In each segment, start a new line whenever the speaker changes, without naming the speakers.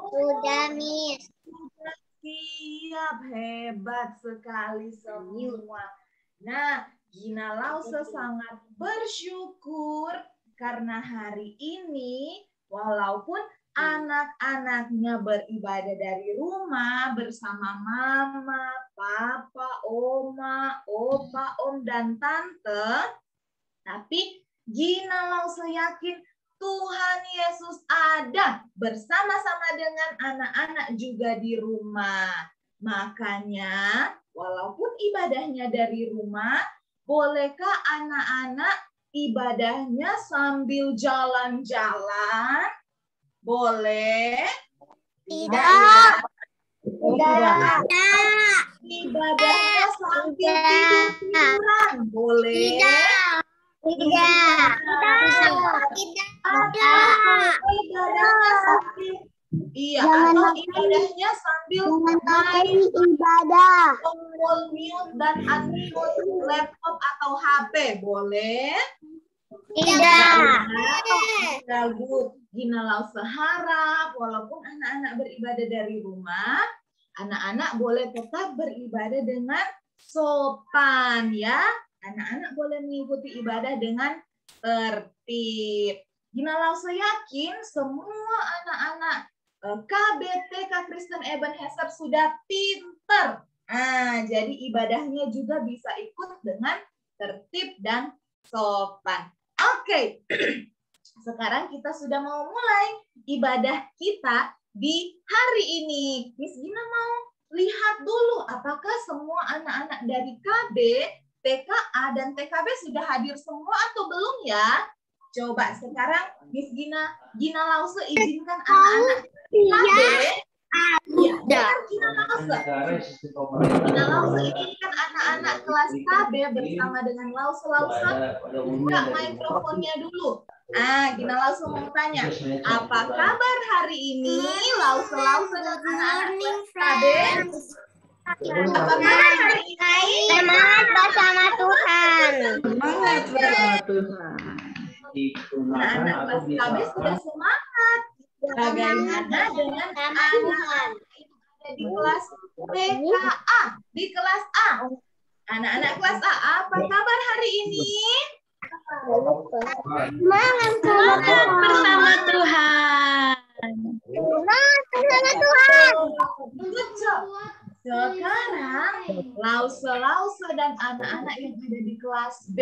Sudah, Miss.
Siap, hebat sekali semua. Nah, Gina Lause sangat bersyukur karena hari ini walaupun anak-anaknya beribadah dari rumah bersama mama, papa, oma, opa, om, dan tante, tapi Gina Lause yakin Tuhan Yesus ada bersama-sama dengan anak-anak juga di rumah. Makanya, walaupun ibadahnya dari rumah, bolehkah anak-anak ibadahnya sambil jalan-jalan? Boleh?
Tidak.
Tidak. Ibadahnya sambil tidur-tiduran? Boleh?
Tidak.
Ada. Ibadahnya sambil atau ibadahnya sambil main
ibadah.
mute dan unmute laptop atau HP, boleh?
Tidak.
Bagus. Gina Lause harap walaupun anak-anak beribadah dari rumah, anak-anak boleh tetap beribadah dengan sopan ya. Anak-anak boleh mengikuti ibadah dengan tertib. Gina Lause yakin semua anak-anak KBTK Kristen Ebenezer sudah pinter. Nah, jadi ibadahnya juga bisa ikut dengan tertib dan sopan. Oke, sekarang kita sudah mau mulai ibadah kita di hari ini. Miss Gina mau lihat dulu apakah semua anak-anak dari KB, TKA, dan TKB sudah hadir semua atau belum ya? Coba sekarang Miss Gina Lause izinkan anak-anak KB. Ya, Gina Lause. Gina Lause izinkan anak-anak kelas KB bersama dengan Lause buka mikrofonnya dulu. Gina Lause mau tanya, apa kabar hari ini Lause dan anak-anak kelas KB? Apa kabar hari ini?
Semangat bersama Tuhan.
Semangat bersama Tuhan.
Anak kelas KB sudah semangat. Bagaimana dengan anak-anak di kelas PKA, di kelas A? Anak-anak kelas A, apa kabar hari ini?
Semangat bersama Tuhan. Semangat bersama Tuhan.
Good job. Sekarang Lause dan anak-anak yang ada di kelas B,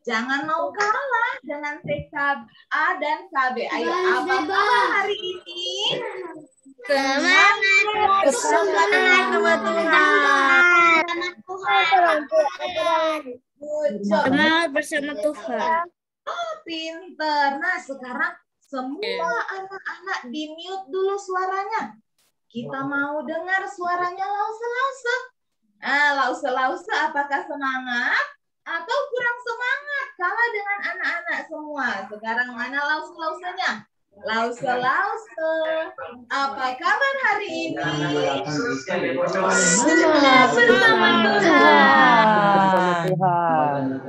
jangan mau kalah dengan TKA dan KB. Ayo, apa kabar hari ini?
Semangat bersama Tuhan. Semangat bersama Tuhan.
Oh, pinter. Nah, sekarang semua anak-anak di mute dulu suaranya. Kita mau dengar suaranya Lause. Nah, Lause, apakah semangat atau kurang semangat? Kalah dengan anak-anak semua. Sekarang mana Lause-nya? Lause, apa kabar hari ini?
Semangat bersama Tuhan.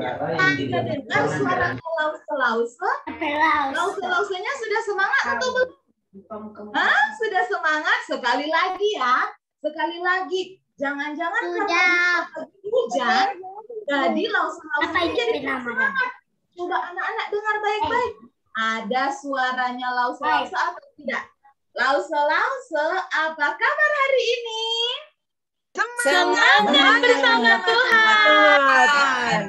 Kita dengar suaranya Lause. Lause-nya sudah semangat atau belum? Sudah semangat? Sekali lagi ya. Sekali lagi. Jangan-jangan karena hujan, jadi Lause jadi semangat. Coba anak-anak dengar baik-baik. Ada suaranya Lause atau tidak? Lause, apa kabar hari ini?
Semangat bersama Tuhan.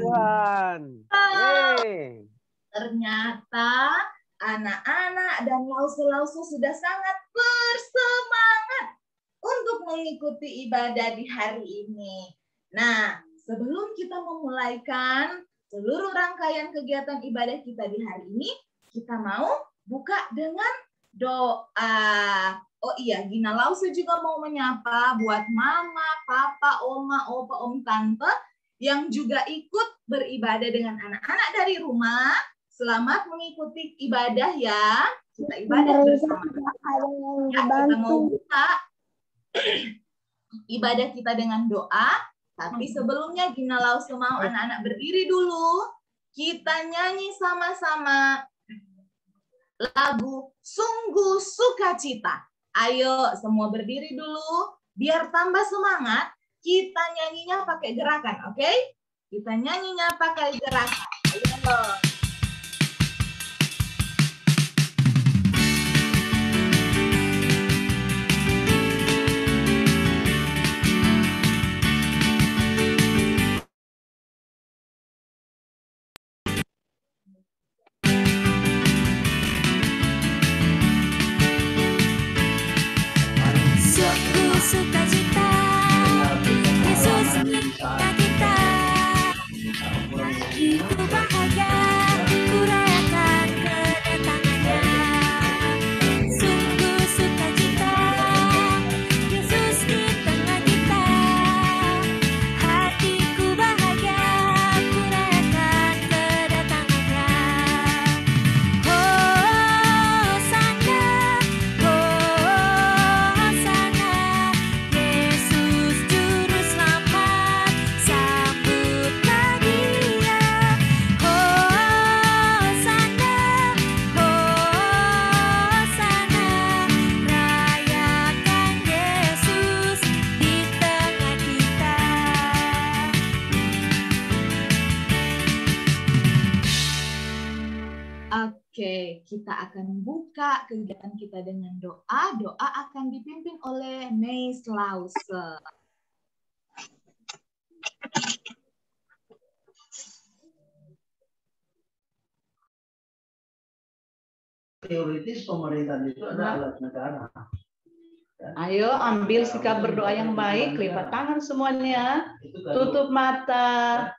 Ternyata anak-anak dan Lause sudah sangat bersemangat untuk mengikuti ibadah di hari ini. Nah, sebelum kita memulaikan seluruh rangkaian kegiatan ibadah kita di hari ini, kita mau buka dengan doa. Oh iya, Gina Lause juga mau menyapa buat mama, papa, oma, opa, om, tante yang juga ikut beribadah dengan anak-anak dari rumah. Selamat mengikuti ibadah ya. Kita ibadah bersama. Ya, kita mau buka ibadah kita dengan doa. Tapi sebelumnya Gina Lause mau anak-anak berdiri dulu. Kita nyanyi sama-sama lagu Sungguh Sukacita. Ayo semua berdiri dulu. Biar tambah semangat, kita nyanyinya pakai gerakan, oke? Kita nyanyinya pakai gerakan. Ayo.
Sukacita, Yesus menyertai kita. Hatiku bahagia, ku rayakan kedatangannya. Sungguh sukacita, Yesus di tengah kita. Hatiku bahagia, ku rayakan kedatangannya. Hosana, Hosana, Yesus Juru Selamat, sambutlah Dia. Hosana, Hosana, rayakan Yesus di tengah kita.
Oke, kita akan buka kegiatan kita dengan doa. Doa akan dipimpin oleh Miss Lause.
Teoritis pemerintahan itu ada alat negara.
Ayo ambil sikap berdoa yang baik, lipat tangan semuanya, tutup mata,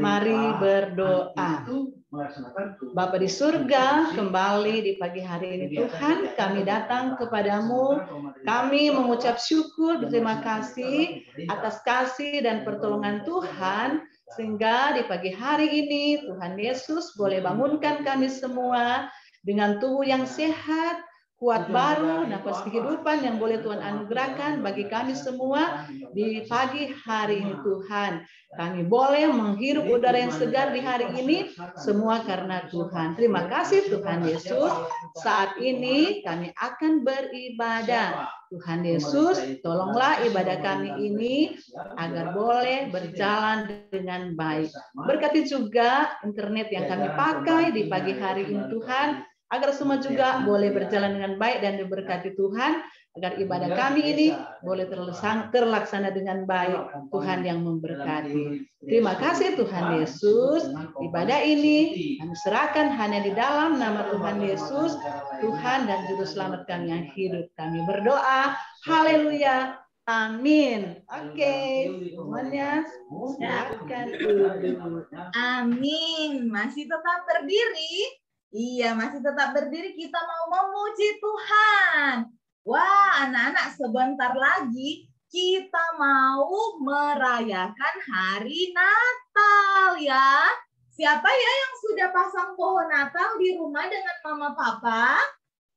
mari berdoa.
Itu melaksanakan tugas.
Bapa di surga, kembali di pagi hari ini Tuhan, kami datang kepadamu, kami mengucap syukur, berterima kasih atas kasih dan pertolongan Tuhan, sehingga di pagi hari ini Tuhan Yesus boleh bangunkan kami semua dengan tubuh yang sehat, kuat baru, nafas kehidupan yang boleh Tuhan anugerahkan bagi kami semua di pagi hari ini Tuhan. Kami boleh menghirup udara yang segar di hari ini, semua karena Tuhan. Terima kasih Tuhan Yesus. Saat ini kami akan beribadah. Tuhan Yesus, tolonglah ibadah kami ini agar boleh berjalan dengan baik. Berkati juga internet yang kami pakai di pagi hari ini Tuhan, agar semua juga boleh berjalan dengan baik dan diberkati Tuhan, agar ibadah kami ini boleh terlaksana dengan baik. Tuhan yang memberkati. Terima kasih Tuhan Yesus. Ibadah ini kami serahkan hanya di dalam nama Tuhan Yesus, Tuhan dan Juru Selamat kami yang hidup. Kami berdoa, haleluya, amin. Oke, semuanya silakan duduk.
Amin. Masih tetap berdiri? Iya, masih tetap berdiri. Kita mau memuji Tuhan. Wah, anak-anak, sebentar lagi kita mau merayakan hari Natal ya. Siapa ya yang sudah pasang pohon Natal di rumah dengan mama papa?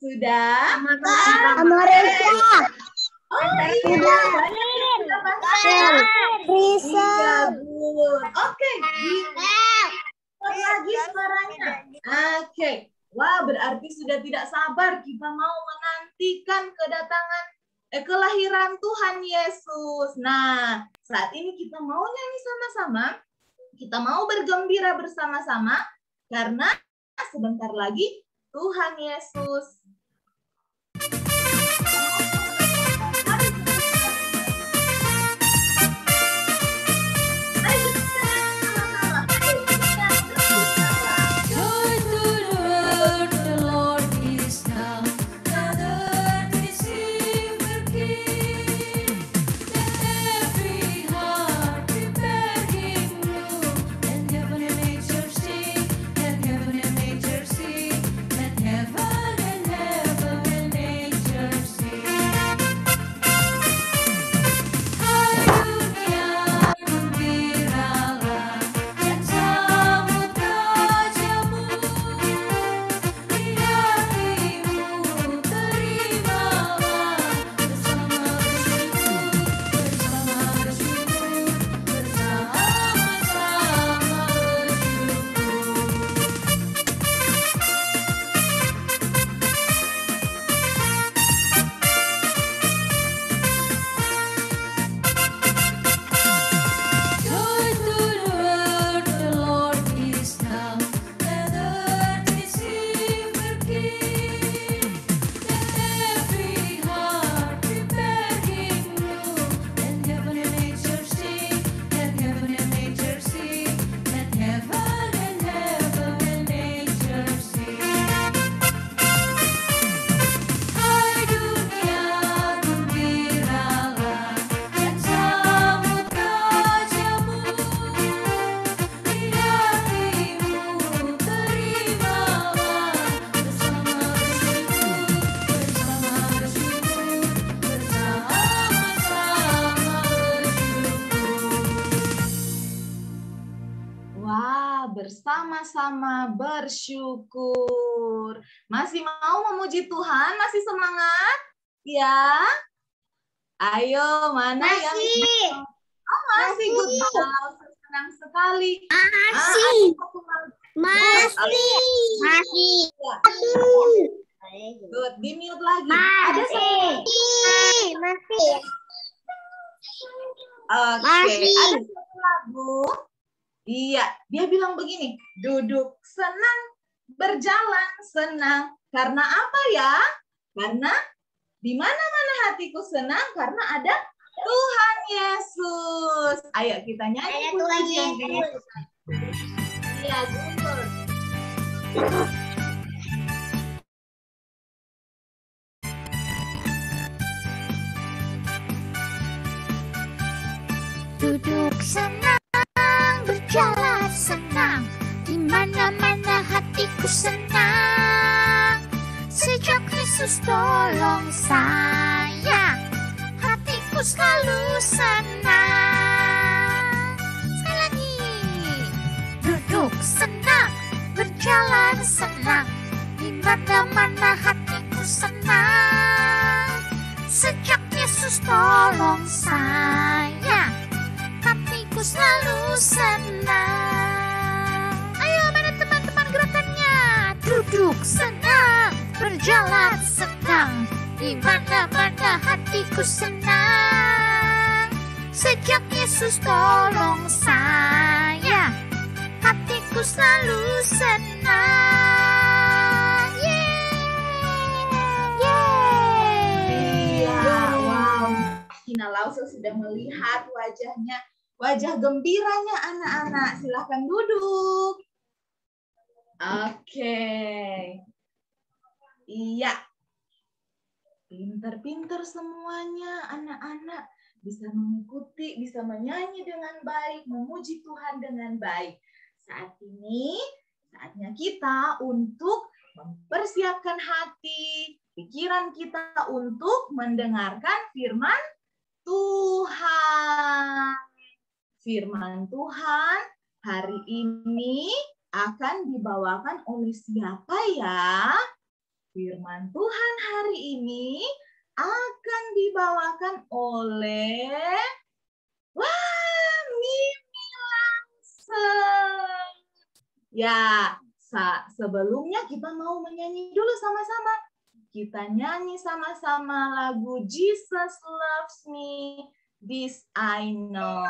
Sudah?
Sama Reza.
Oh iya, banyak yang sudah pasang. Iya, good. Oke, lagi suaranya. Oke. Wah, berarti sudah tidak sabar kita mau menantikan kedatangan kelahiran Tuhan Yesus. Nah, saat ini kita mau nyanyi sama-sama. Kita mau bergembira bersama-sama karena sebentar lagi Tuhan Yesus.
Heaven and nature see, let heaven and
bersama-sama bersyukur. Masih mau memuji Tuhan? Masih semangat? Ya. Ayo, mana yang masih good now, senang sekali.
Masih.
Good, di mute lagi. Ada satu. Oke, ada satu lagu. Iya, dia bilang begini, duduk senang, berjalan senang. Karena apa ya? Karena di mana-mana hatiku senang karena ada Tuhan Yesus. Ayo kita nyanyi pujian ini. Iya, betul.
Duduk senang, berjalan senang, di mana-mana hatiku senang. Sejak Yesus tolong saya, hatiku selalu senang. Sekali lagi. Duduk senang, berjalan senang, di mana-mana hatiku senang. Sejak Yesus tolong saya, hatiku selalu senang. Ayo mana teman-teman gerakannya? Duduk senang, berjalan senang, di mana-mana hatiku senang. Sejak Yesus tolong saya, hatiku selalu senang.
Wow, Kina Lause sudah melihat wajahnya, wajah gembiranya anak-anak. Silahkan duduk. Oke. Iya. Pinter-pinter semuanya anak-anak. Bisa mengikuti, bisa menyanyi dengan baik, memuji Tuhan dengan baik. Saat ini, saatnya kita untuk mempersiapkan hati, pikiran kita untuk mendengarkan firman Tuhan. Firman Tuhan hari ini akan dibawakan oleh siapa ya? Firman Tuhan hari ini akan dibawakan oleh Mimi langsung. Ya, sebelumnya kita mau menyanyi dulu sama-sama. Kita nyanyi sama-sama lagu Jesus Loves Me, This I Know.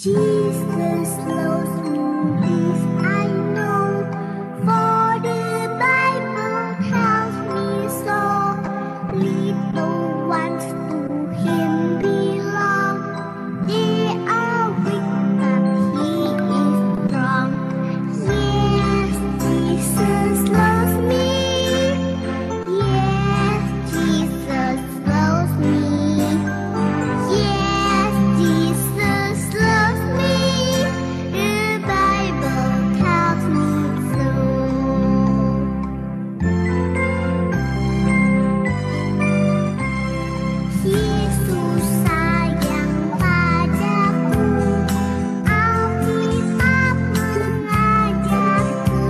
Jesus loves me, this I know, for the Bible tells me so. Little ones to Him belong, they are weak but He is strong. Yes, Jesus loves me. Yes, Jesus loves me. Yes, Jesus loves me. The Bible tells me so. Yesus sayang padaku, Alkitab mengajarku,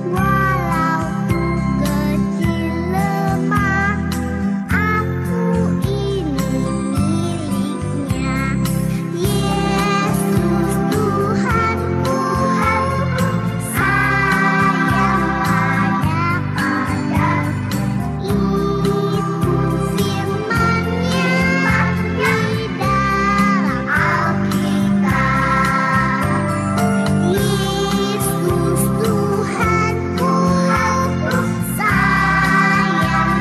walau ku kecil lemah, aku ini miliknya. Yesus Tuhanku, sayang padaku, itu firman-Nya di dalam Alkitab. Yesus Tuhanku, sayang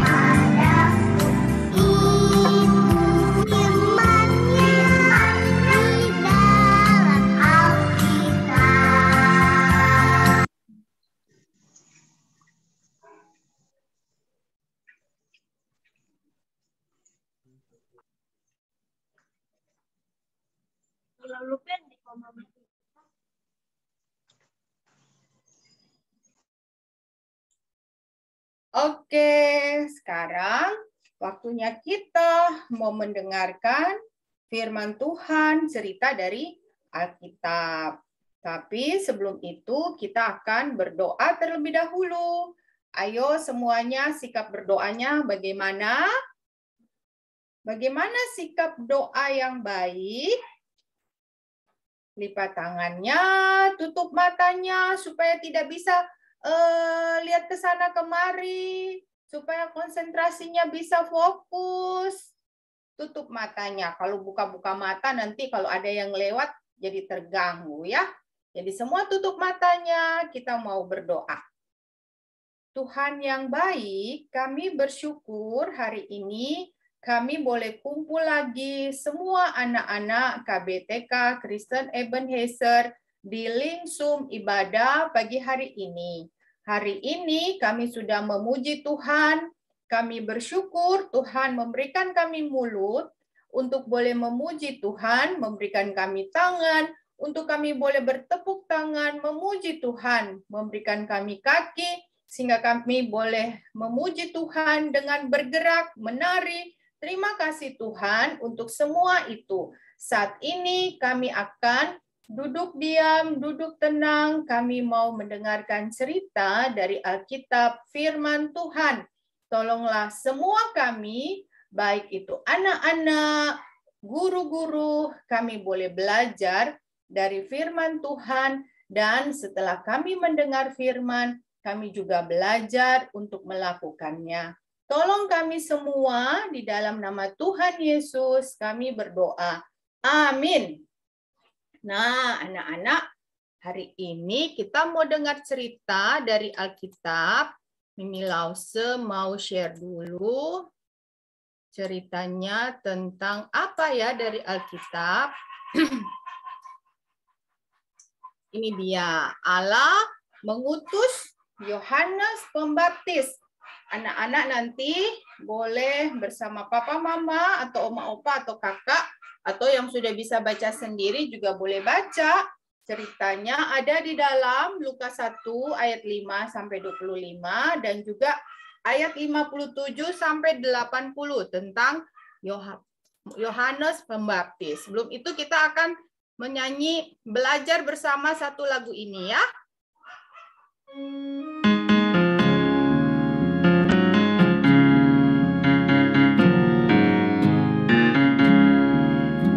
padaku, itu firman-Nya di dalam Alkitab. Terlalu pendek kok Mama.
Oke, sekarang waktunya kita mau mendengarkan firman Tuhan, cerita dari Alkitab. Tapi sebelum itu kita akan berdoa terlebih dahulu. Ayo semuanya sikap berdoanya bagaimana? Bagaimana sikap doa yang baik? Lipat tangannya, tutup matanya supaya tidak bisa lihat ke sana kemari, supaya konsentrasinya bisa fokus. Tutup matanya. Kalau buka-buka mata nanti kalau ada yang lewat jadi terganggu ya. Jadi semua tutup matanya, kita mau berdoa. Tuhan yang baik, kami bersyukur hari ini kami boleh kumpul lagi semua anak-anak KBTK Kristen Ebenezer di link Zoom ibadah pagi hari ini. Hari ini kami sudah memuji Tuhan, kami bersyukur Tuhan memberikan kami mulut untuk boleh memuji Tuhan, memberikan kami tangan, untuk kami boleh bertepuk tangan, memuji Tuhan, memberikan kami kaki, sehingga kami boleh memuji Tuhan dengan bergerak, menari. Terima kasih Tuhan untuk semua itu. Saat ini kami akan duduk diam, duduk tenang. Kami mau mendengarkan cerita dari Alkitab firman Tuhan. Tolonglah semua kami, baik itu anak-anak, guru-guru, kami boleh belajar dari firman Tuhan. Dan setelah kami mendengar firman, kami juga belajar untuk melakukannya. Tolong kami semua di dalam nama Tuhan Yesus kami berdoa. Amin. Nah, anak-anak, hari ini kita mau dengar cerita dari Alkitab. Mimi Lause mau share dulu ceritanya tentang apa ya dari Alkitab. Ini dia, Allah mengutus Yohanes Pembaptis. Anak-anak nanti boleh bersama papa mama atau oma opa atau kakak atau yang sudah bisa baca sendiri juga boleh baca. Ceritanya ada di dalam Lukas 1 ayat 5 sampai 25 dan juga ayat 57 sampai 80 tentang Yohanes Pembaptis. Sebelum itu kita akan menyanyi belajar bersama satu lagu ini ya.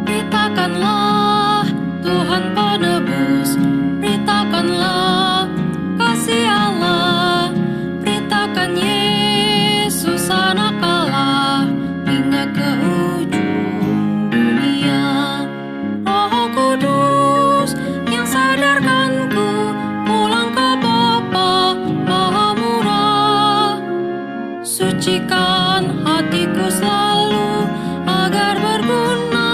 Beritakanlah Tuhan penebus, beritakanlah kasih Allah, beritakan Yesus anak Allah hingga ke ujung dunia. Roh Kudus yang sadarkanku pulang ke Bapa Maha Murah, sucikan hatiku selalu agar berguna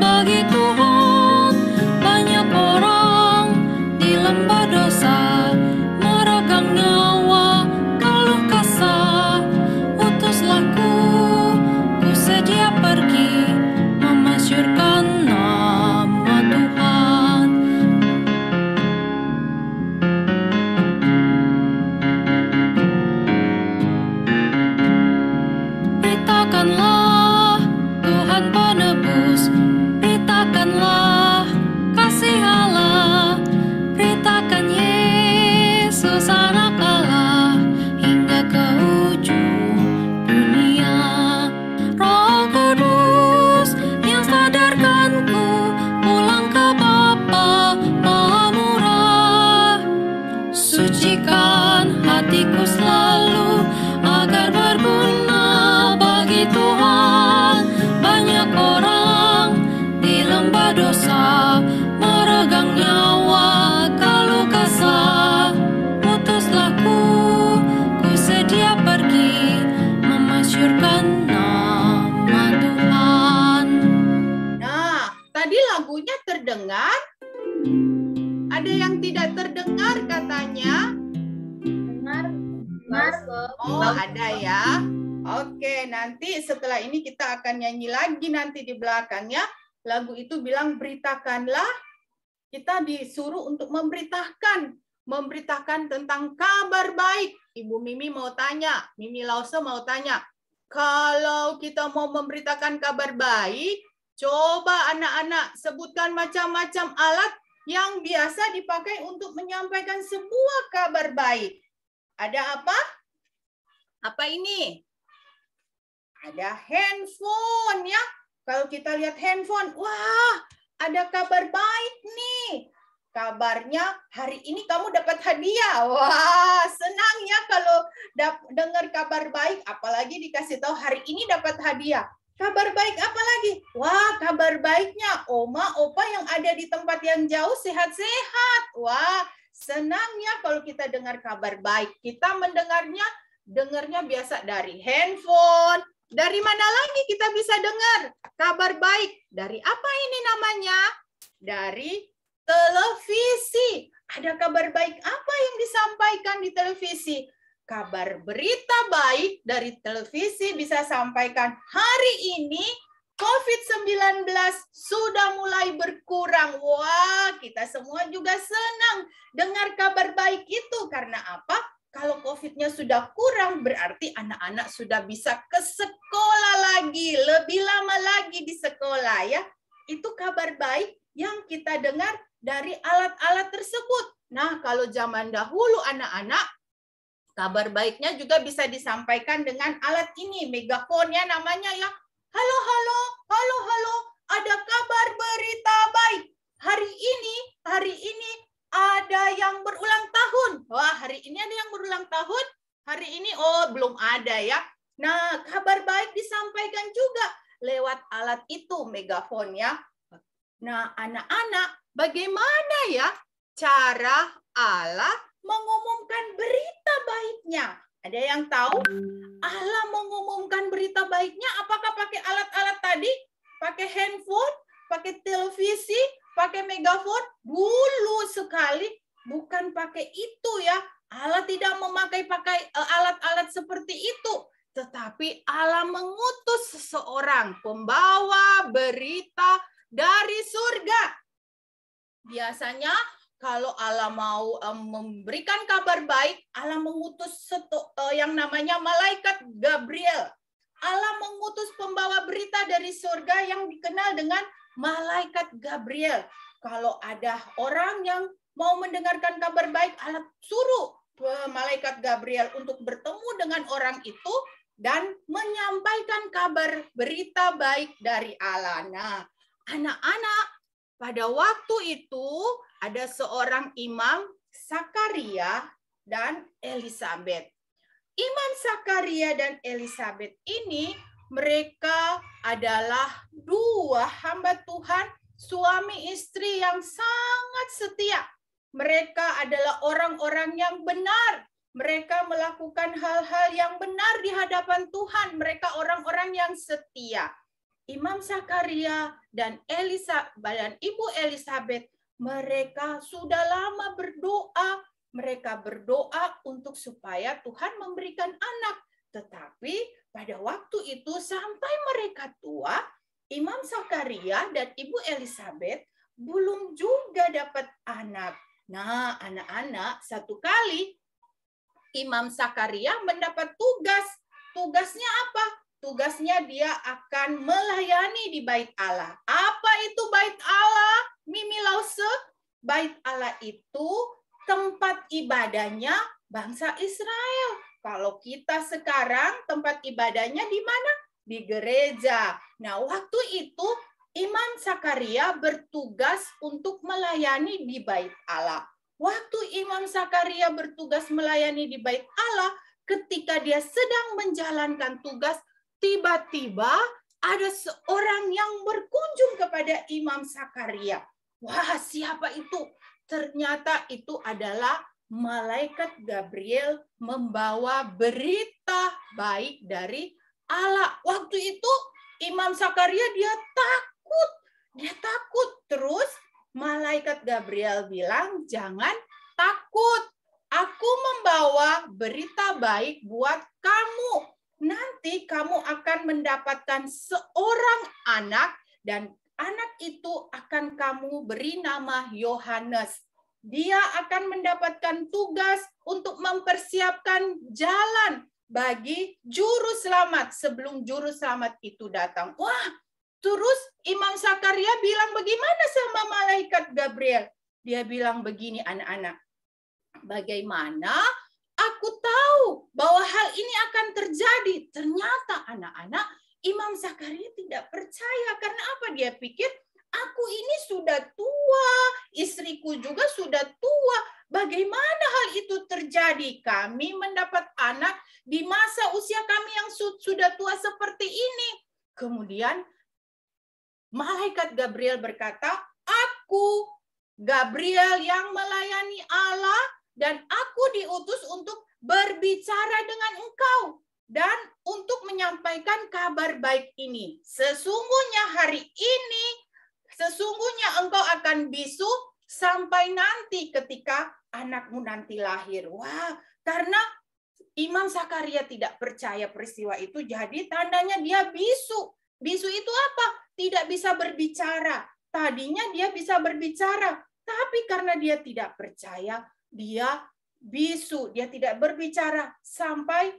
bagi Tuhan. Banyak orang di lembah dosa meregang nyawa keluh kesah. Utuslah ku sedia pergi memasyurkan nama Tuhan. Beritakanlah Tuhan penebus, beritakanlah kasih Allah, beritakan Yesus anak Allah hingga ke ujung dunia. Roh Kudus yang sadarkanku pulang ke Bapa Maha Murah, sucikan hatiku selalu agar berguna bagi Tuhan. Banyak orang di lembah dosa meregang nyawa keluh kesah. Utuslah ku sedia pergi memasyurkan nama Tuhan.
Nah, tadi lagunya terdengar? Ada yang tidak terdengar katanya? Oh, ada ya. Oke, nanti setelah ini kita akan nyanyi lagi nanti di belakangnya. Lagu itu bilang beritakanlah. Kita disuruh untuk memberitakan tentang kabar baik. Ibu Mimi mau tanya, Mimi Lause mau tanya. Kalau kita mau memberitakan kabar baik, coba anak-anak sebutkan macam-macam alat yang biasa dipakai untuk menyampaikan sebuah kabar baik. Ada apa? Apa ini? Ada handphone ya. Kalau kita lihat handphone, wah, ada kabar baik nih. Kabarnya hari ini kamu dapat hadiah. Wah, senang ya kalau dengar kabar baik, apalagi dikasih tahu hari ini dapat hadiah. Kabar baik apa lagi? Wah, kabar baiknya oma, opa yang ada di tempat yang jauh sehat-sehat. Wah, senang ya kalau kita dengar kabar baik. Kita dengarnya biasa dari handphone. Dari mana lagi kita bisa dengar kabar baik? Dari apa ini namanya? Dari televisi. Ada kabar baik apa yang disampaikan di televisi? Kabar berita baik dari televisi bisa sampaikan hari ini COVID-19 sudah mulai berkurang. Wah, kita semua juga senang dengar kabar baik itu. Karena apa? Kalau COVID-nya sudah kurang, berarti anak-anak sudah bisa ke sekolah lagi. Lebih lama lagi di sekolah ya. Itu kabar baik yang kita dengar dari alat-alat tersebut. Nah, kalau zaman dahulu anak-anak, kabar baiknya juga bisa disampaikan dengan alat ini, megafonnya namanya ya. Halo, halo, halo, halo, ada kabar berita baik. Hari ini ada yang berulang tahun. Wah, hari ini ada yang berulang tahun? Hari ini, oh belum ada ya. Nah, kabar baik disampaikan juga lewat alat itu, megafon ya. Nah, anak-anak, bagaimana ya cara Allah mengumumkan berita baiknya? Ada yang tahu? Allah mengumumkan berita baiknya apakah pakai alat-alat tadi? Pakai handphone? Pakai televisi? Pakai megafon? Dulu sekali bukan pakai itu ya. Allah tidak memakai alat-alat seperti itu. Tetapi Allah mengutus seseorang pembawa berita dari surga. Biasanya kalau Allah mau memberikan kabar baik, Allah mengutus yang namanya malaikat Gabriel. Allah mengutus pembawa berita dari surga yang dikenal dengan malaikat Gabriel. Kalau ada orang yang mau mendengarkan kabar baik, Allah suruh malaikat Gabriel untuk bertemu dengan orang itu dan menyampaikan kabar berita baik dari Allah. Nah, anak-anak, pada waktu itu ada seorang imam, Zakaria dan Elisabet. Imam Zakaria dan Elisabet ini mereka adalah dua hamba Tuhan, suami istri yang sangat setia. Mereka adalah orang-orang yang benar. Mereka melakukan hal-hal yang benar di hadapan Tuhan. Mereka orang-orang yang setia. Imam Zakaria dan Ibu Elisabet, mereka sudah lama berdoa. Mereka berdoa untuk supaya Tuhan memberikan anak. Tetapi pada waktu itu sampai mereka tua, Imam Zakaria dan Ibu Elisabet belum juga dapat anak. Nah, anak-anak, satu kali Imam Zakaria mendapat tugas. Tugasnya apa? Tugasnya dia akan melayani di Bait Allah. Apa itu Bait Allah? Mimi Lause? Bait Allah itu tempat ibadahnya bangsa Israel. Kalau kita sekarang tempat ibadahnya di mana? Di gereja. Nah, waktu itu Imam Zakaria bertugas untuk melayani di Bait Allah. Waktu Imam Zakaria bertugas melayani di Bait Allah, ketika dia sedang menjalankan tugas, tiba-tiba ada seorang yang berkunjung kepada Imam Zakaria. Wah, siapa itu? Ternyata itu adalah malaikat Gabriel membawa berita baik dari Allah. Waktu itu Imam Zakaria dia takut. Terus malaikat Gabriel bilang, "Jangan takut. Aku membawa berita baik buat kamu. Nanti kamu akan mendapatkan seorang anak dan anak itu akan kamu beri nama Yohanes. Dia akan mendapatkan tugas untuk mempersiapkan jalan bagi juru selamat sebelum juru selamat itu datang. Wah, terus Imam Zakaria bilang bagaimana sama malaikat Gabriel? Dia bilang begini, anak-anak. Bagaimana aku tahu bahwa hal ini akan terjadi? Ternyata anak-anak, Imam Zakaria tidak percaya. Karena apa? Dia pikir, aku ini sudah tua, istriku juga sudah tua. Bagaimana hal itu terjadi? Kami mendapat anak di masa usia kami yang sudah tua seperti ini. Kemudian malaikat Gabriel berkata, aku Gabriel yang melayani Allah dan aku diutus untuk berbicara dengan engkau dan untuk menyampaikan kabar baik ini. Sesungguhnya hari ini, sesungguhnya engkau akan bisu sampai nanti ketika anakmu nanti lahir. Wah, karena Imam Zakaria tidak percaya peristiwa itu, jadi tandanya dia bisu. Bisu itu apa? Tidak bisa berbicara. Tadinya dia bisa berbicara, tapi karena dia tidak percaya, dia bisu. Dia tidak berbicara sampai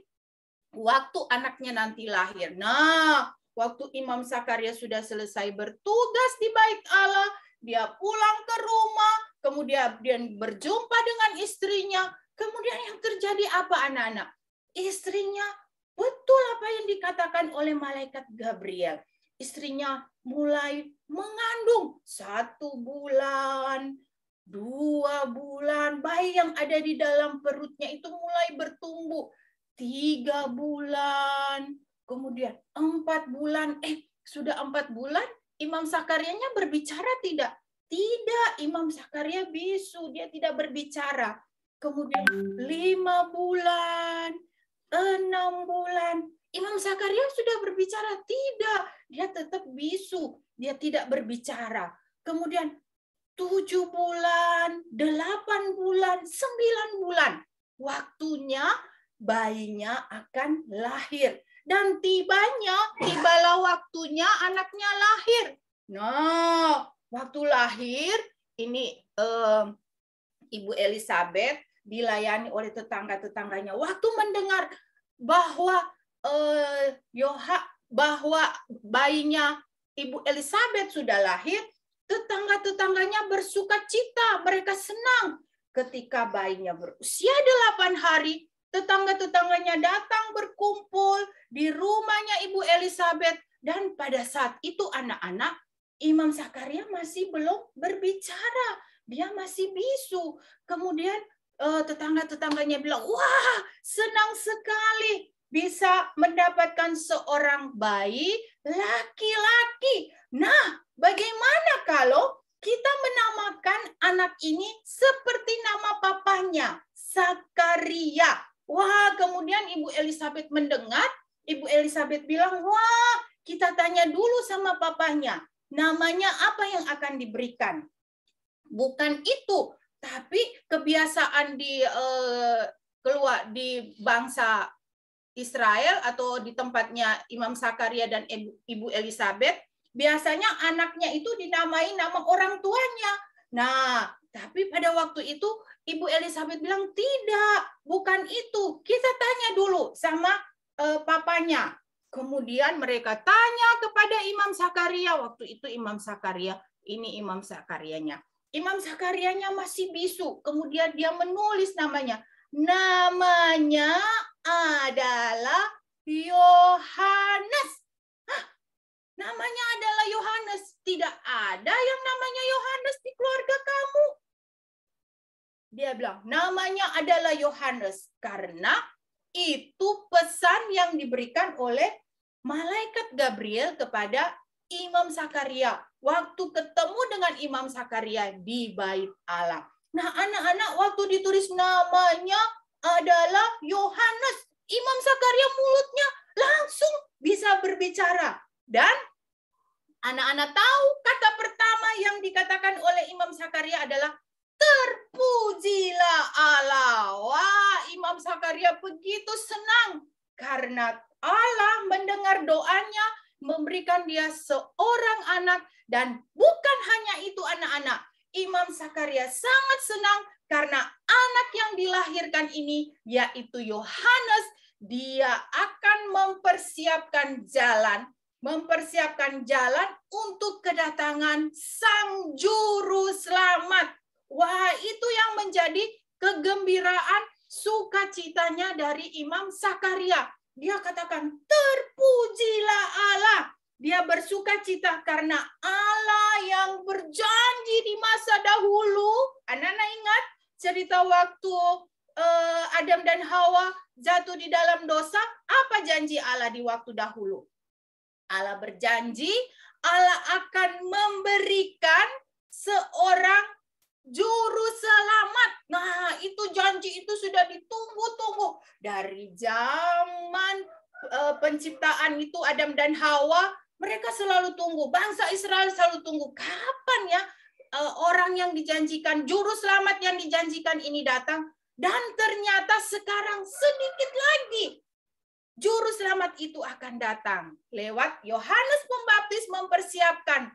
waktu anaknya nanti lahir. Nah, waktu Imam Zakaria sudah selesai bertugas di Bait Allah, dia pulang ke rumah, kemudian dia berjumpa dengan istrinya. Kemudian yang terjadi apa, anak-anak? Istrinya betul apa yang dikatakan oleh malaikat Gabriel. Istrinya mulai mengandung 1 bulan, 2 bulan. Bayi yang ada di dalam perutnya itu mulai bertumbuh. 3 bulan, kemudian 4 bulan. Sudah 4 bulan, Imam Zakarianya berbicara tidak? Tidak, Imam Zakaria bisu, dia tidak berbicara. Kemudian 5 bulan, 6 bulan. Imam Zakaria sudah berbicara? Tidak, dia tetap bisu, dia tidak berbicara. Kemudian 7 bulan, 8 bulan, 9 bulan. Waktunya bayinya akan lahir. Dan tibalah waktunya anaknya lahir. Nah, waktu lahir, ini Ibu Elizabeth dilayani oleh tetangga-tetangganya. Waktu mendengar bahwa bahwa bayinya Ibu Elizabeth sudah lahir, tetangga-tetangganya bersuka cita, mereka senang. Ketika bayinya berusia 8 hari, tetangga-tetangganya datang berkumpul di rumahnya Ibu Elizabeth. Dan pada saat itu anak-anak, Imam Zakaria masih belum berbicara. Dia masih bisu. Kemudian tetangga-tetangganya bilang, wah, senang sekali bisa mendapatkan seorang bayi laki-laki. Nah, bagaimana kalau kita menamakan anak ini seperti nama papanya, Zakaria. Wah, kemudian Ibu Elizabeth mendengar, Ibu Elizabeth bilang, wah, kita tanya dulu sama papanya, namanya apa yang akan diberikan. Bukan itu, tapi kebiasaan di bangsa Israel atau di tempatnya Imam Zakaria dan Ibu Elizabeth, biasanya anaknya itu dinamai nama orang tuanya. Nah, tapi pada waktu itu Ibu Elizabeth bilang, tidak, bukan itu. Kita tanya dulu sama papanya. Kemudian mereka tanya kepada Imam Zakaria. Waktu itu Imam Zakaria, ini Imam Zakarianya. Imam Zakarianya masih bisu. Kemudian dia menulis namanya. Namanya adalah Yohanes. Namanya adalah Yohanes. Tidak ada yang namanya Yohanes di keluarga kamu. Dia bilang, namanya adalah Yohanes. Karena itu pesan yang diberikan oleh malaikat Gabriel kepada Imam Zakaria. Waktu ketemu dengan Imam Zakaria di Bait Allah. Nah, anak-anak, waktu ditulis namanya adalah Yohanes, Imam Zakaria mulutnya langsung bisa berbicara. Dan anak-anak tahu kata pertama yang dikatakan oleh Imam Zakaria adalah terpujilah Allah. Wah, Imam Zakaria begitu senang karena Allah mendengar doanya, memberikan dia seorang anak. Dan bukan hanya itu anak-anak, Imam Zakaria sangat senang karena anak yang dilahirkan ini yaitu Yohanes Dia akan mempersiapkan jalan untuk kedatangan Sang Juru Selamat. Wah, itu yang menjadi kegembiraan, sukacitanya dari Imam Sakaria. Dia katakan, terpujilah Allah. Dia bersukacita karena Allah yang berjanji di masa dahulu. Anak-anak ingat cerita waktu Adam dan Hawa jatuh di dalam dosa? Apa janji Allah di waktu dahulu? Allah berjanji Allah akan memberikan seorang juru selamat. Nah, itu janji itu sudah ditunggu-tunggu dari zaman penciptaan itu Adam dan Hawa. Mereka selalu tunggu, bangsa Israel selalu tunggu kapan ya orang yang dijanjikan, juru selamat yang dijanjikan ini datang. Dan ternyata sekarang sedikit lagi juru selamat itu akan datang. Lewat Yohanes Pembaptis mempersiapkan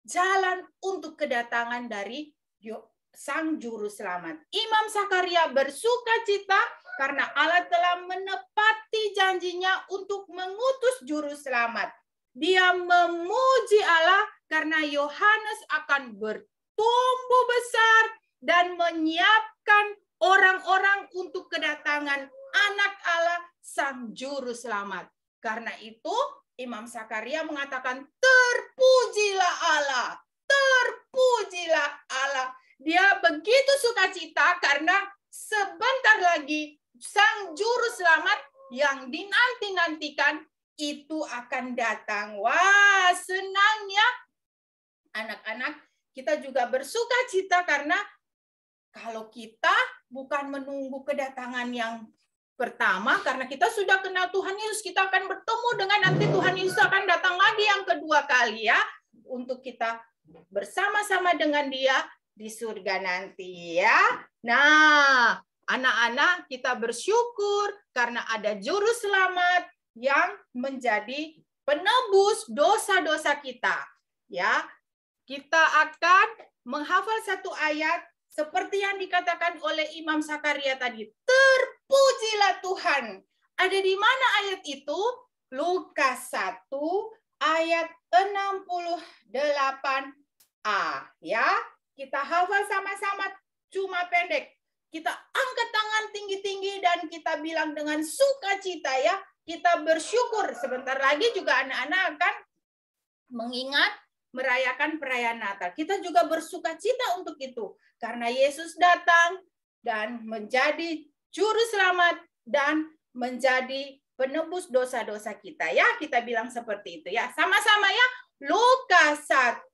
jalan untuk kedatangan dari Sang Juru Selamat. Imam Sakaria bersukacita karena Allah telah menepati janjinya untuk mengutus Juru Selamat. Dia memuji Allah karena Yohanes akan bertumbuh besar dan menyiapkan orang-orang untuk kedatangan anak Allah, Sang Juru Selamat. Karena itu, Imam Sakaria mengatakan, terpujilah Allah, terpujilah Allah. Dia begitu sukacita karena sebentar lagi Sang Juru Selamat yang dinanti-nantikan itu akan datang. Wah, senangnya anak-anak, kita juga bersukacita karena kalau kita bukan menunggu kedatangan yang pertama, karena kita sudah kenal Tuhan Yesus, kita akan bertemu dengan nanti Tuhan Yesus akan datang lagi yang kedua kali ya, untuk kita bersama-sama dengan Dia di surga nanti ya. Nah, anak-anak, kita bersyukur karena ada Juru Selamat yang menjadi penebus dosa-dosa kita. Ya, kita akan menghafal satu ayat seperti yang dikatakan oleh Imam Sakaria tadi. Terpujilah Tuhan. Ada di mana ayat itu? Lukas 1 ayat 68a. Ya, kita hafal sama-sama, cuma pendek. Kita angkat tangan tinggi-tinggi dan kita bilang dengan sukacita ya. Kita bersyukur. Sebentar lagi juga anak-anak akan mengingat merayakan perayaan Natal. Kita juga bersukacita untuk itu. Karena Yesus datang dan menjadi Juru Selamat dan menjadi penebus dosa-dosa kita. Ya, kita bilang seperti itu ya. Sama-sama ya. Lukas 1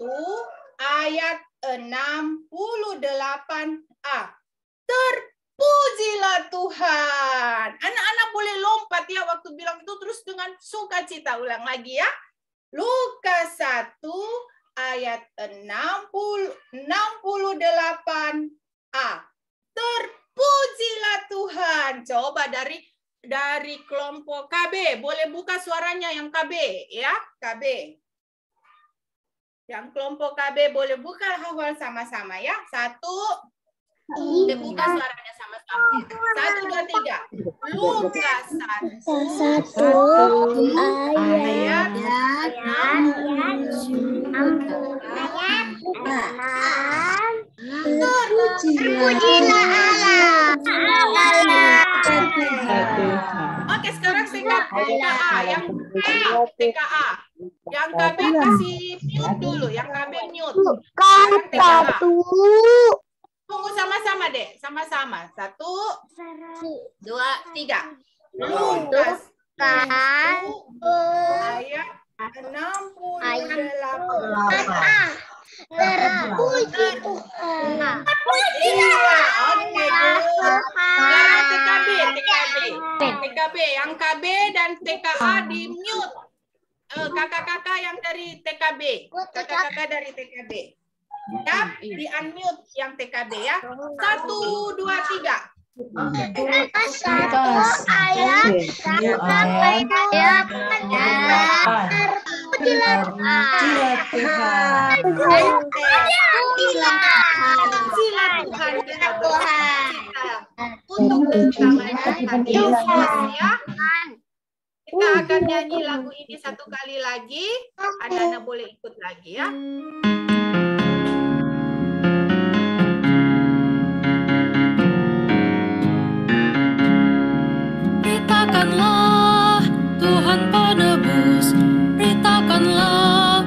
ayat 68a. Terpujilah Tuhan. Anak-anak boleh lompat ya waktu bilang itu terus dengan sukacita. Ulang lagi ya. Lukas 1 ayat 68a. Terpujilah Tuhan. Coba dari kelompok KB, boleh buka suaranya yang KB ya, KB. Yang kelompok KB boleh buka hafal sama-sama ya. 1, buka suaranya sama-sama. 1, 2, 3. Lukas 1 ayat 6. Terpujilah Allah. Oke, sekarang TKA yang TKA. Yang KB kasih mute dulu, yang KB mute. TKA. Tunggu sama-sama deh, sama-sama. 1, 2, 3. Lukas ayat 68.
Terpuji Tuhan.
Oke, sekarang TKB, yang KB dan TKA di mute. Kakak-kakak yang dari TKB, kakak-kakak dari TKB. Ya, di unmute yang TKB ya. 1, 2, 3.
Lukas 1 ayat 68. Terpujilah Tuhan.
Untuk keutamaan Tuhan Yesus ya. Kita akan nyanyi lagu ini satu kali lagi. Anak-anak boleh ikut lagi ya.
Beritakanlah Tuhan penebus, beritakanlah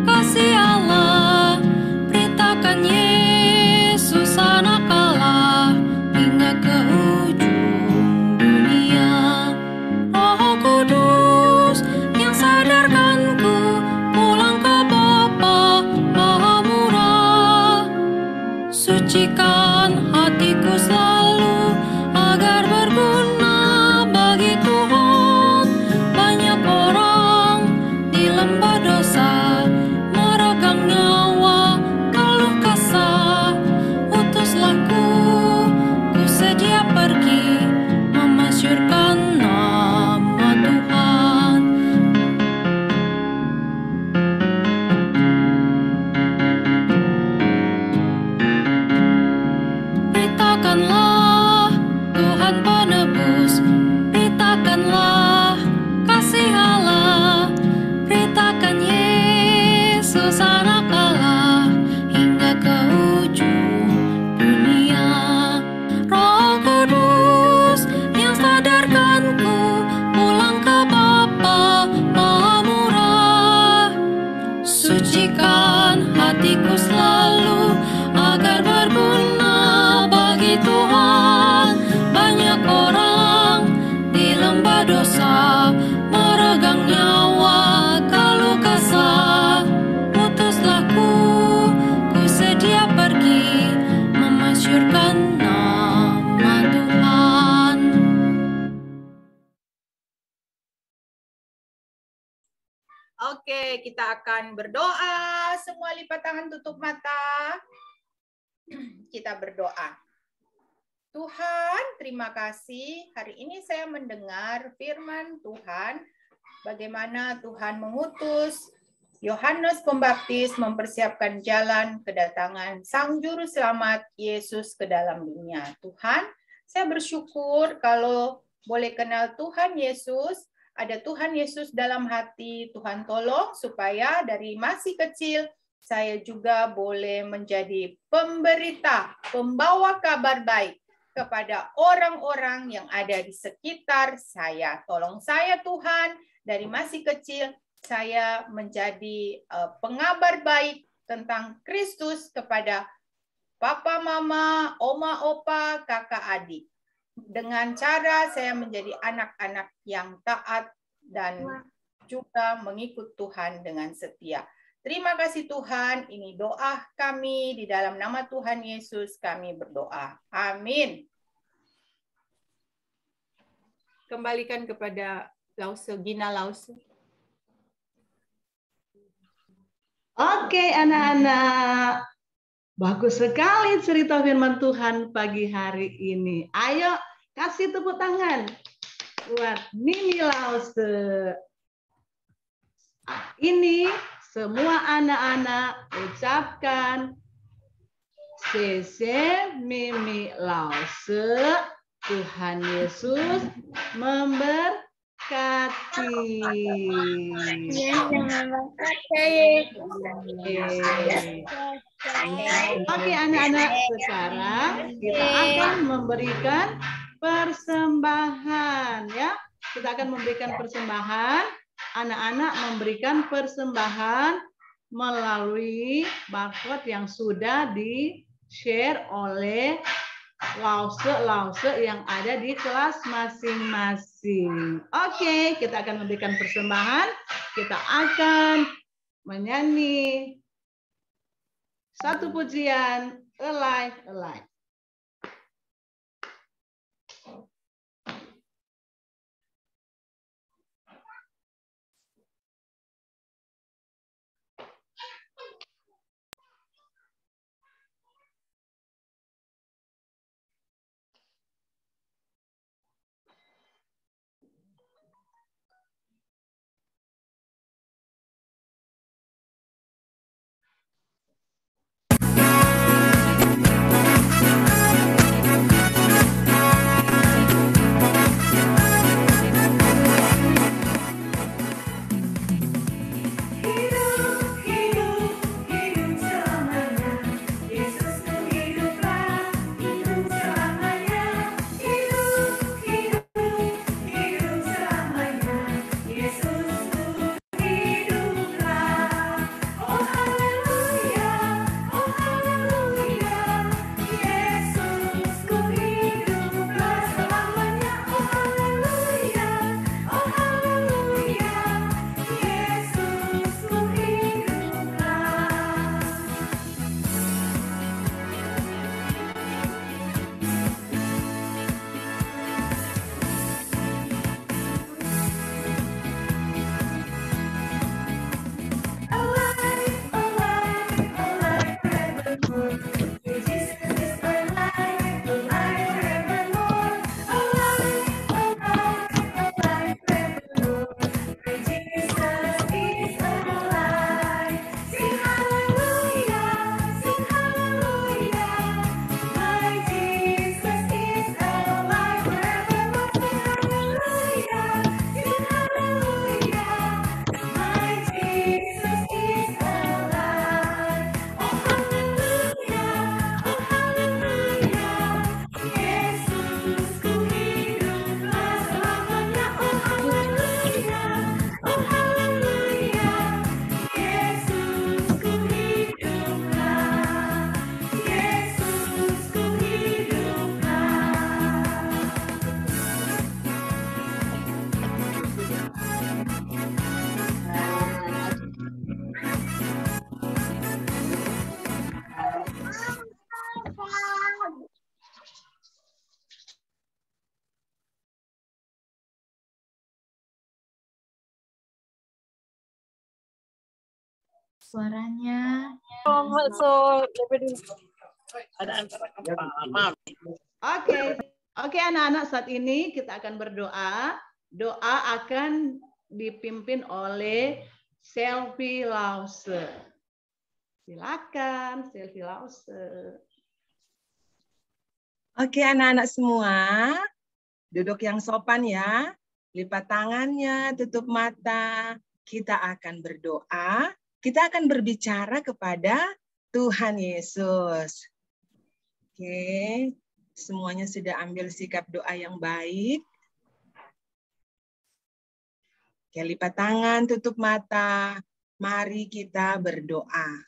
kasih Allah, beritakan Yesus anak Allah hingga ke ujung dunia. Roh Kudus yang sadarkanku pulang ke Bapa Maha Murah, sucikan hatiku selalu agar berguna bagi Tuhan. Banyak orang di lembah dosa meregang nyawa keluh kesah. Utuslah ku sedia pergi memasyurkan nama Tuhan. Beritakanlah Tuhan penebus, beritakanlah kasih Allah, beritakan Yesus anak Allah hingga ke ujung dunia. Roh Kudus yang sadarkanku pulang ke Bapa Maha Murah, sucikan hatiku selalu agar berguna bagi Tuhan. Banyak orang di lembah dosa meregang nyawa keluh kesah. Utuslah ku sedia pergi memasyurkan nama Tuhan.
Oke, kita akan berdoa. Semua lipat tangan, tutup mata. Kita berdoa. Tuhan, terima kasih. Hari ini saya mendengar firman Tuhan. Bagaimana Tuhan mengutus Yohanes Pembaptis mempersiapkan jalan kedatangan Sang Juru Selamat Yesus ke dalam dunia. Tuhan, saya bersyukur kalau boleh kenal Tuhan Yesus. Ada Tuhan Yesus dalam hati. Tuhan tolong supaya dari masih kecil saya juga boleh menjadi pemberita, pembawa kabar baik kepada orang-orang yang ada di sekitar saya. Tolong saya Tuhan, dari masih kecil saya menjadi pengabar baik tentang Kristus kepada papa, mama, oma, opa, kakak, adik. Dengan cara saya menjadi anak-anak yang taat dan juga mengikut Tuhan dengan setia. Terima kasih Tuhan, ini doa kami di dalam nama Tuhan Yesus kami berdoa. Amin. Kembalikan kepada Lause, Gina Lause.
Oke, anak-anak. Bagus sekali cerita firman Tuhan pagi hari ini. Ayo, kasih tepuk tangan buat Mimi Lause. Ini semua anak-anak ucapkan Sese Mimi Lause. Tuhan Yesus memberkati. Oke, anak-anak, sekarang kita akan memberikan persembahan ya. Kita akan memberikan persembahan. Anak-anak memberikan persembahan melalui barcode yang sudah di-share oleh lause-lause yang ada di kelas masing-masing. Oke, kita akan memberikan persembahan. Kita akan menyanyi satu pujian, Alive, Alive.
suaranya.
Oke anak-anak, saat ini kita akan berdoa. Doa akan dipimpin oleh Selvi Lause. Silakan Selvi Lause.
Oke anak-anak semua, duduk yang sopan ya. Lipat tangannya, tutup mata. Kita akan berdoa. Kita akan berbicara kepada Tuhan Yesus. Oke, semuanya sudah ambil sikap doa yang baik. Oke, lipat tangan, tutup mata. Mari kita berdoa.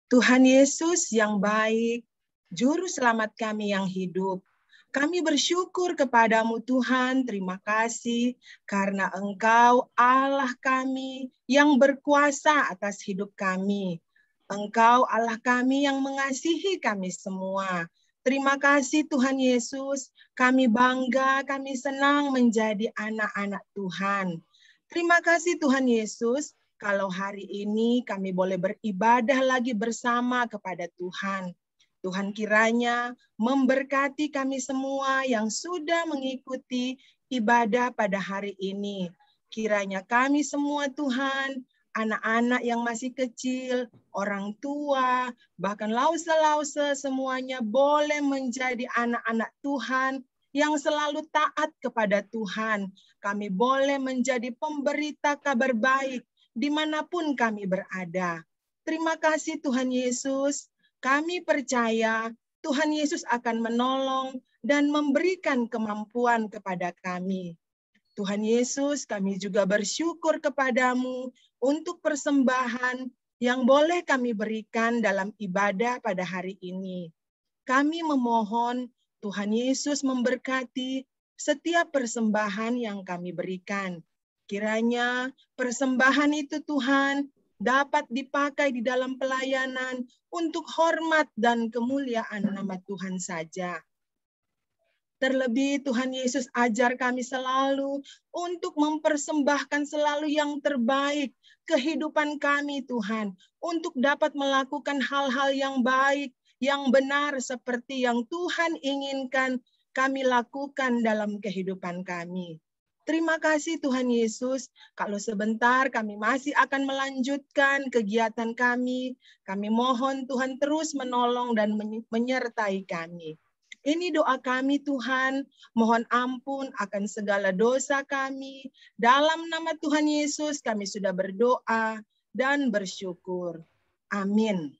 Tuhan Yesus yang baik, Juru Selamat kami yang hidup, kami bersyukur kepadamu Tuhan, terima kasih karena Engkau Allah kami yang berkuasa atas hidup kami. Engkau Allah kami yang mengasihi kami semua. Terima kasih Tuhan Yesus, kami bangga, kami senang menjadi anak-anak Tuhan. Terima kasih Tuhan Yesus, kalau hari ini kami boleh beribadah lagi bersama kepada Tuhan. Tuhan kiranya memberkati kami semua yang sudah mengikuti ibadah pada hari ini. Kiranya kami semua Tuhan, anak-anak yang masih kecil, orang tua, bahkan lause-lause semuanya boleh menjadi anak-anak Tuhan yang selalu taat kepada Tuhan. Kami boleh menjadi pemberita kabar baik dimanapun kami berada. Terima kasih Tuhan Yesus. Kami percaya Tuhan Yesus akan menolong dan memberikan kemampuan kepada kami. Tuhan Yesus, kami juga bersyukur kepadamu untuk persembahan yang boleh kami berikan dalam ibadah pada hari ini. Kami memohon Tuhan Yesus memberkati setiap persembahan yang kami berikan. Kiranya persembahan itu Tuhan dapat dipakai di dalam pelayanan untuk hormat dan kemuliaan nama Tuhan saja. Terlebih Tuhan Yesus ajar kami selalu untuk mempersembahkan selalu yang terbaik kehidupan kami Tuhan, untuk dapat melakukan hal-hal yang baik, yang benar seperti yang Tuhan inginkan kami lakukan dalam kehidupan kami. Terima kasih Tuhan Yesus, kalau sebentar kami masih akan melanjutkan kegiatan kami. Kami mohon Tuhan terus menolong dan menyertai kami. Ini doa kami Tuhan, mohon ampun akan segala dosa kami. Dalam nama Tuhan Yesus kami sudah berdoa dan bersyukur. Amin.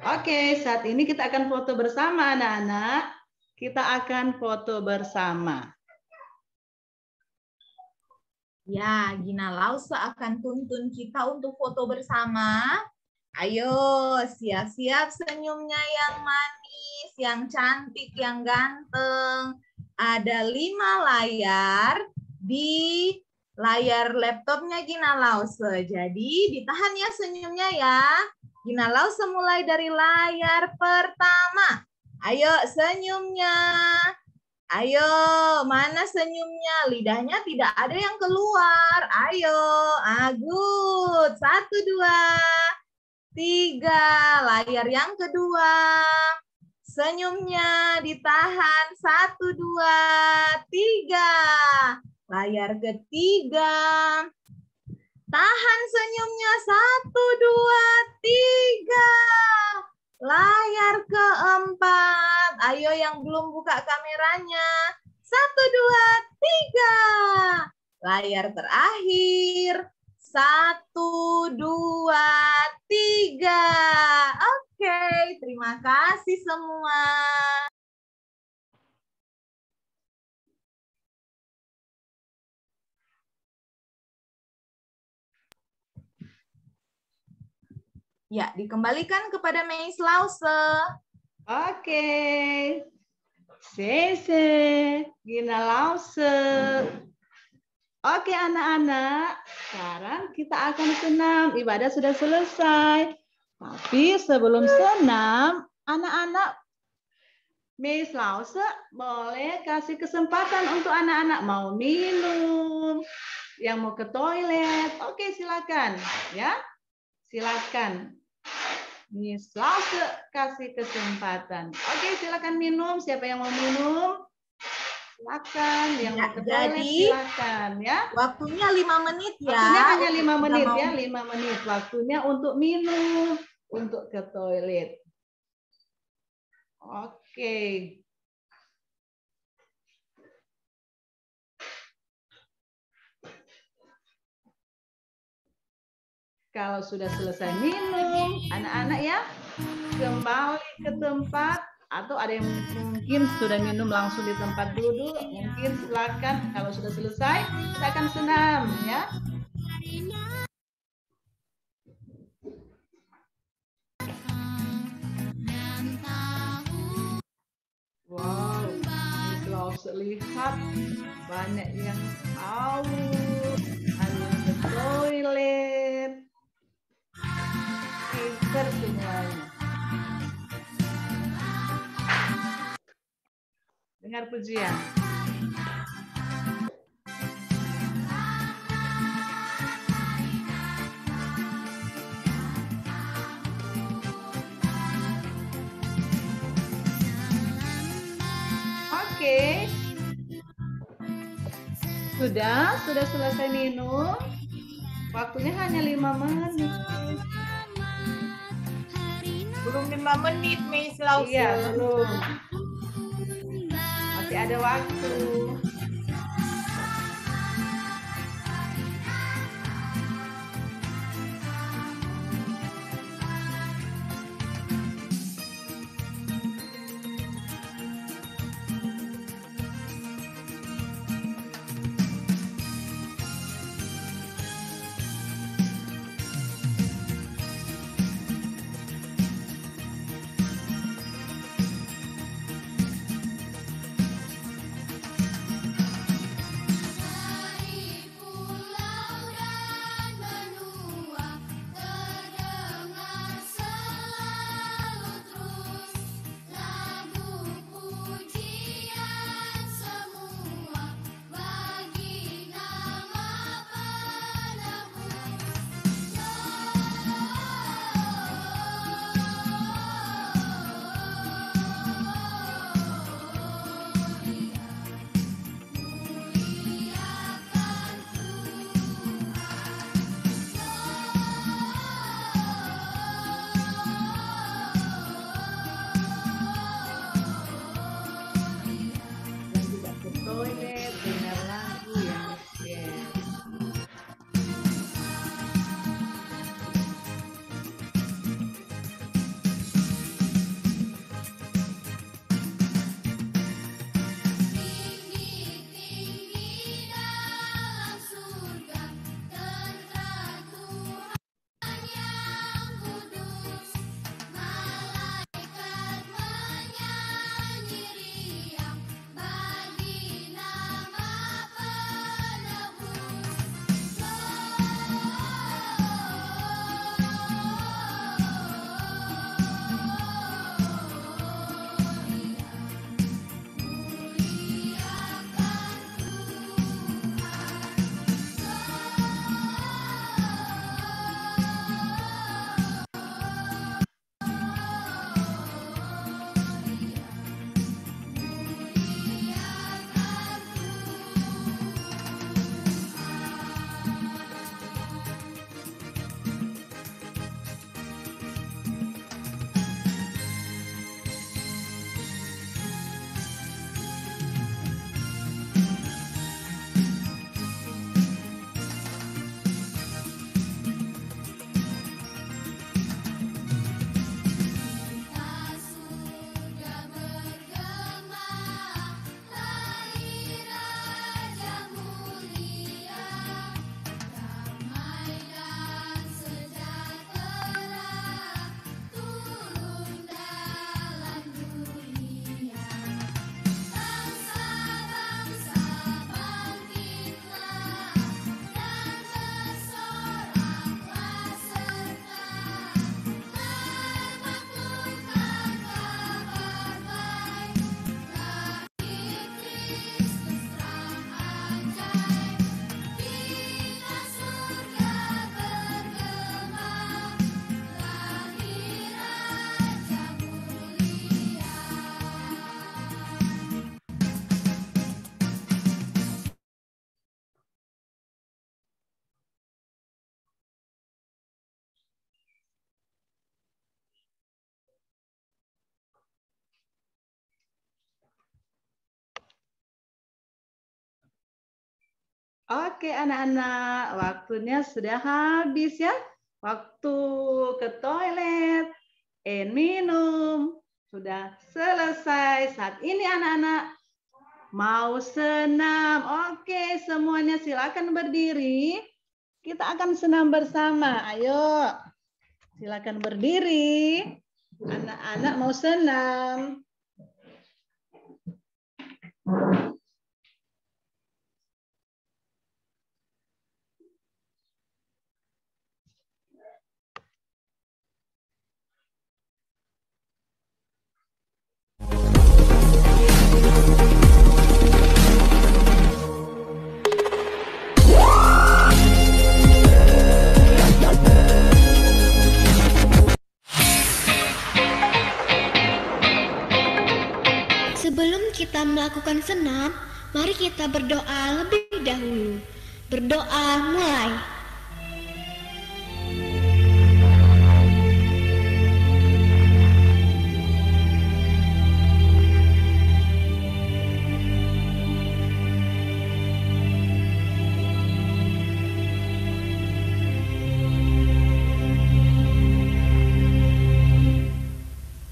Oke, saat ini kita akan foto bersama anak-anak. Kita akan foto bersama.
Ya, Gina Lause akan tuntun kita untuk foto bersama. Ayo, siap-siap senyumnya yang manis, yang cantik, yang ganteng. Ada 5 layar di layar laptopnya Gina Lause. Jadi ditahan ya senyumnya ya. Gina Lause mulai dari layar pertama. Ayo senyumnya. Ayo, mana senyumnya? Lidahnya tidak ada yang keluar. Ayo, good. 1, 2, 3. Layar yang kedua. Senyumnya ditahan. 1, 2, 3. Layar ketiga. Tahan senyumnya. 1, 2, 3. Layar keempat. Ayo yang belum buka kameranya. 1, 2, 3. Layar terakhir. 1, 2, 3. Oke, terima kasih semua. Ya, dikembalikan kepada Miss Lause.
Oke. Sese, Gina Lause. Oke anak-anak, sekarang kita akan senam. Ibadah sudah selesai. Tapi sebelum senam, anak-anak Miss Lause boleh kasih kesempatan untuk anak-anak mau minum, yang mau ke toilet. Oke, silakan ya. Silakan. Miss Lause kasih kesempatan. Oke, silakan minum. Siapa yang mau minum? Silakan. Yang mau ke toilet silakan ya.
Waktunya 5 menit ya.
Waktunya hanya 5 menit ya, 5 menit. Waktunya untuk minum, untuk ke toilet. Oke. Kalau sudah selesai minum, anak-anak ya kembali ke tempat, atau ada yang mungkin sudah minum langsung di tempat duduk, mungkin silakan. Kalau sudah selesai, silakan senam ya. Wow, Miss lihat banyak yang haus, ada yang ke toilet, pinter semuanya. Dengar pujian. Oke. Sudah selesai minum. Waktunya hanya 5 menit.
Belum 5 menit, Miss Lause.
Iya, belum. Masih ada waktu. Oke anak-anak, waktunya sudah habis ya. Waktu ke toilet, minum, sudah selesai. Saat ini anak-anak mau senam. Oke, semuanya silakan berdiri. Kita akan senam bersama. Ayo, silakan berdiri. Anak-anak mau senam.
Sebelum kita melakukan senam, mari kita berdoa lebih dahulu. Berdoa mulai.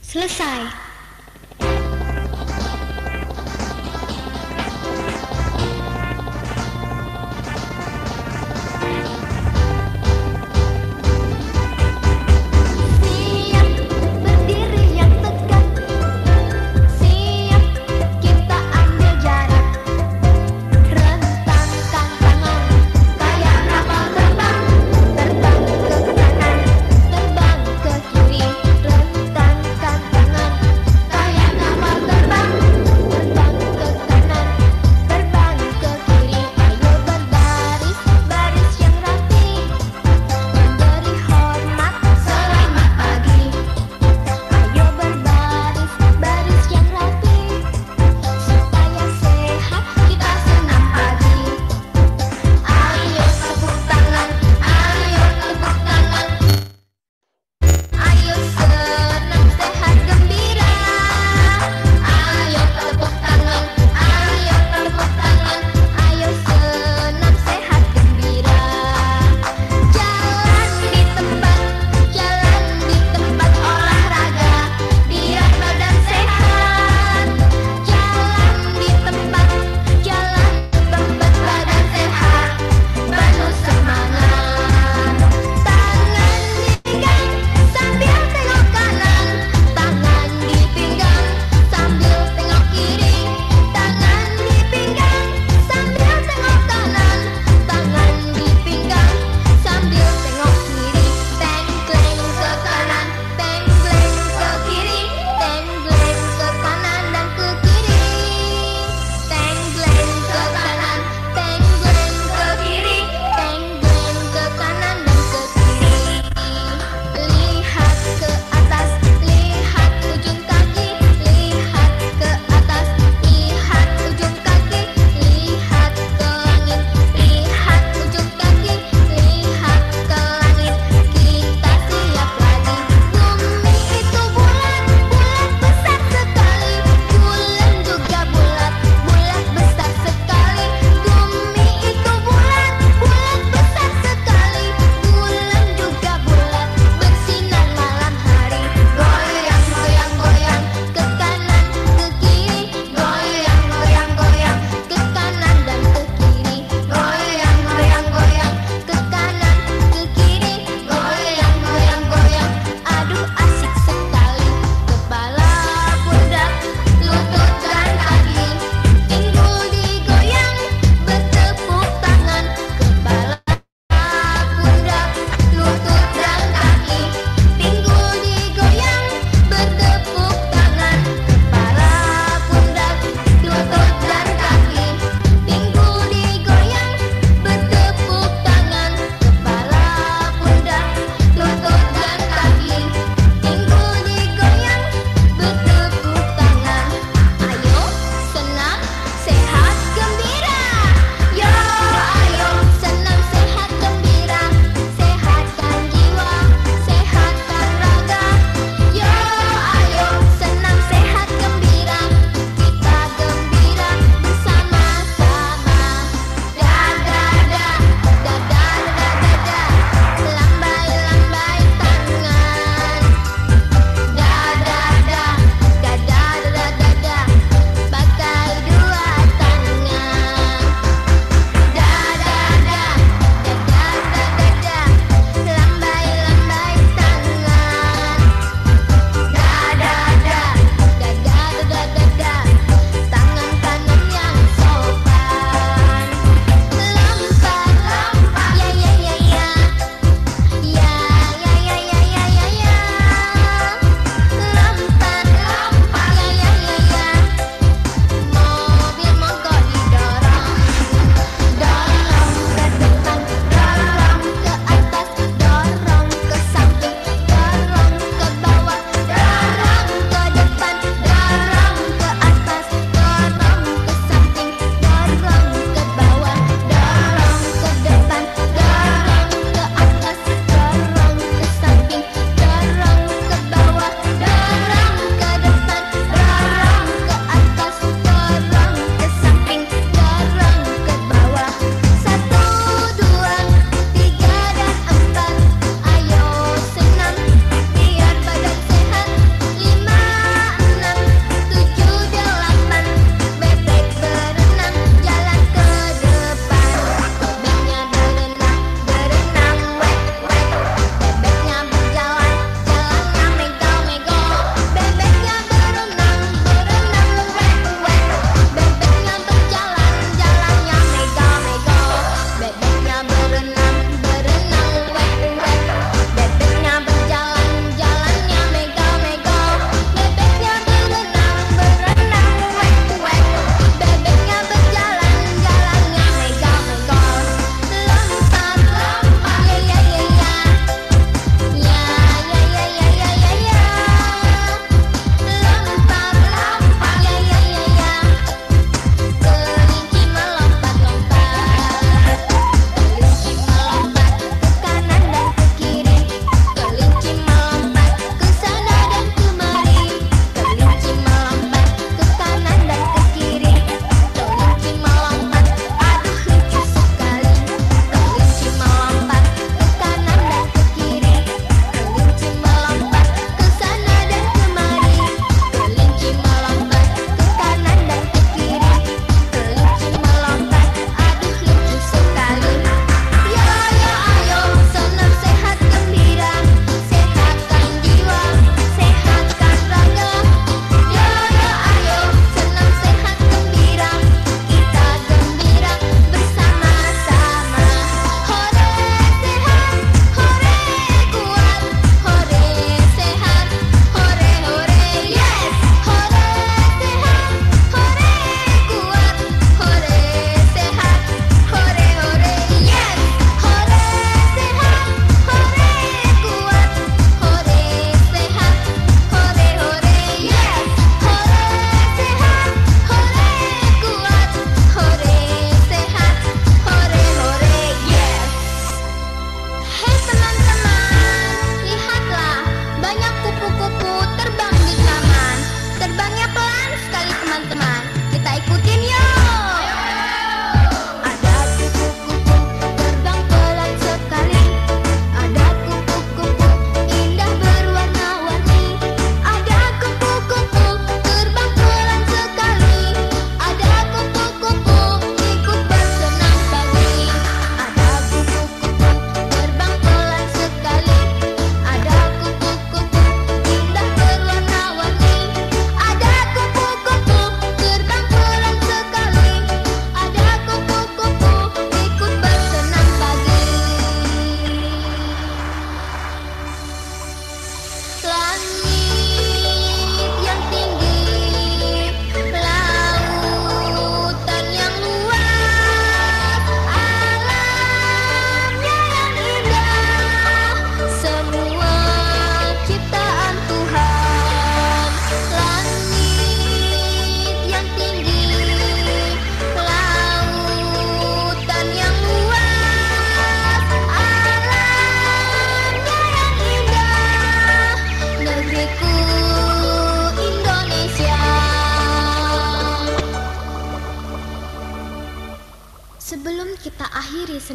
Selesai.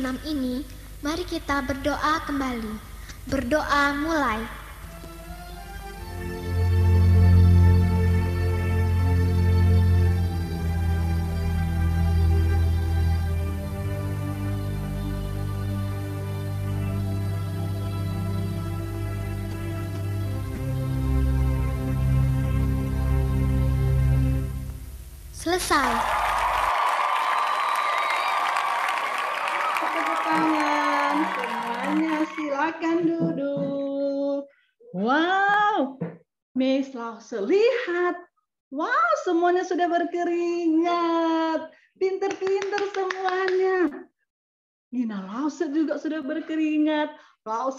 ke-6 ini, mari kita berdoa kembali. Berdoa mulai. Selesai.
Tepuk tangan, semuanya silakan duduk. Wow, Miss Lause, lihat. Wow, semuanya sudah berkeringat. Pinter-pinter semuanya. Gina Lause juga sudah berkeringat. Lause